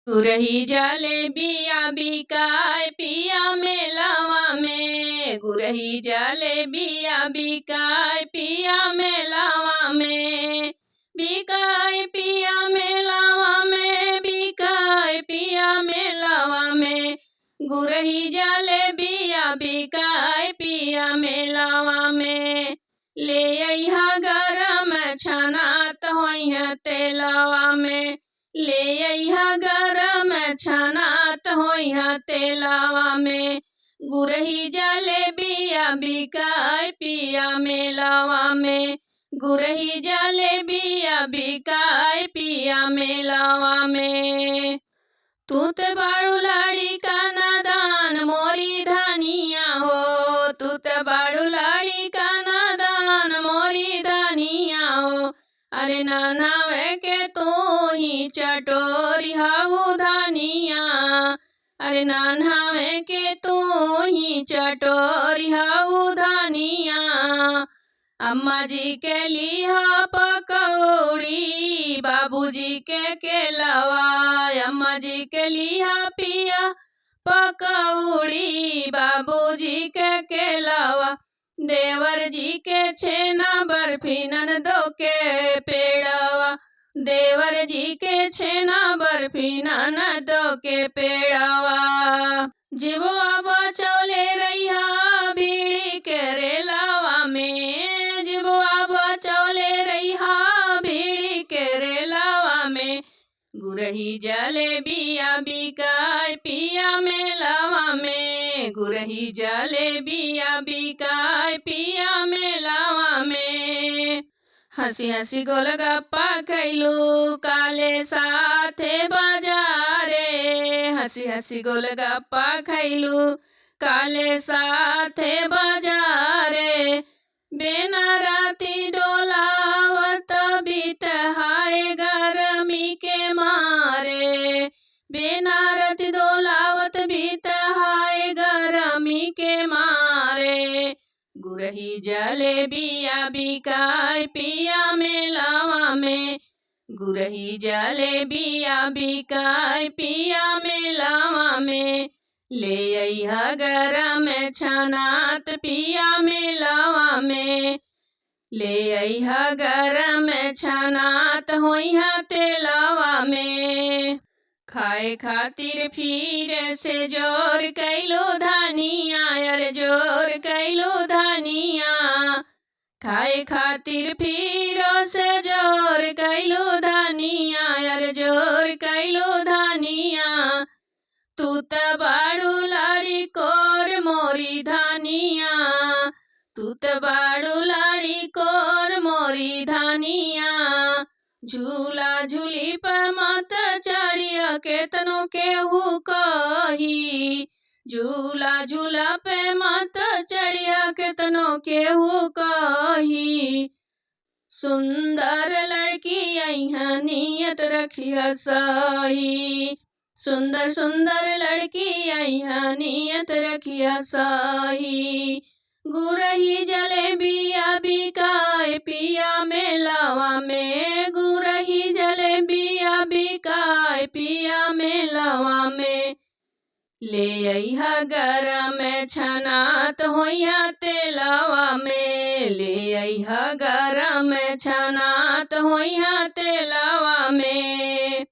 गुरही जलेबिया बिकाय पिया मेलावा में, गुरही जलेबिया बिकाय पिया मेलावा में, बिकाय पिया मेलावा में, बिकाय पिया मेलावा में, गुरही जलेबिया बिकाय पिया मेलावा में। ले अइहा गरम छनात होइहा तेलावा में, ले अइहा गरम छनात होइहा तेलावा में, गुरही जलेबिया बिकाय पिया मेलावा में, गुरही जलेबिया बिकाय पिया मेलावा में। तू ते बाड़ू लाड़ी का नादान मोरी धानिया हो, तू ते बाड़ू लाड़ी का नादान मोरी धानिया हो, अरे नानावे के तू ही चटोरी हाउ धानिया, अरे नानावे के तू ही चटोरी हाउ धानिया। अम्मा जी के लिहा पकौड़ी बाबूजी के केलावा, अम्मा जी के लिहा पिया पकौड़ी बाबूजी के केलावा, देवर जी के छेना बर्फी ननदो के पेड़ावा, देवर जी के छेना बर्फी ननदो के पेड़ावा। जिबुआ बचौले रहिया भीड़ी के रेलावा में, जिबुआ बचौले रहिया भीड़ी के रेलावा में, गुरही जलेबिया बिकाय पिया मेलावा में, गुरही जलेबिया बिकाय पिया मेलावा में। हंसी हंसी गोलगप्पा खैलू काले साथे बाजारे, हंसी हंसी गोलगप्पा खैलू काले साथे बाजारे, बेना राती डोलावत बीत हाय गरमी के मारे, बेना राती डोलावत बीत हाय गरमी के मारे, गुरही जलेबिया बिकाय पिया मेलावा में, गुरही जलेबिया बिकाय पिया मेलावा में, ले अइहा गरम छनात पिया मेलावा में, ले अइहा गरम छनात होइहा तेलावा में। खाए खातिर फिर से जोर कैलो धानिया, अरे जोर कैलो धानिया, खाए खातिर फिर से जोर कैलो धानिया, अरे जोर कैलो धानिया। तू त बाड़ू लाड़ी कोर मोरी धानिया, तू त बाड़ू लाड़ी कोर मोरी धानिया, झूला झूली पर मत चढ़िया केतनो केहू कही, झूला झूला पे मत चढ़िया केतनो केहू कही, सुंदर लड़की अइहा नियत रखिया सही, सुंदर सुंदर लड़की अइहा नियत रखिया सही, गुरही जलेबिया बिकाय पिया मेलावा में, गुरही जलेबिया बिकाय पिया मेलावा में, ले अइहा गरम छनात होइहा तेलावा में, ले अइहा गरम छनात होइहा तेलावा में।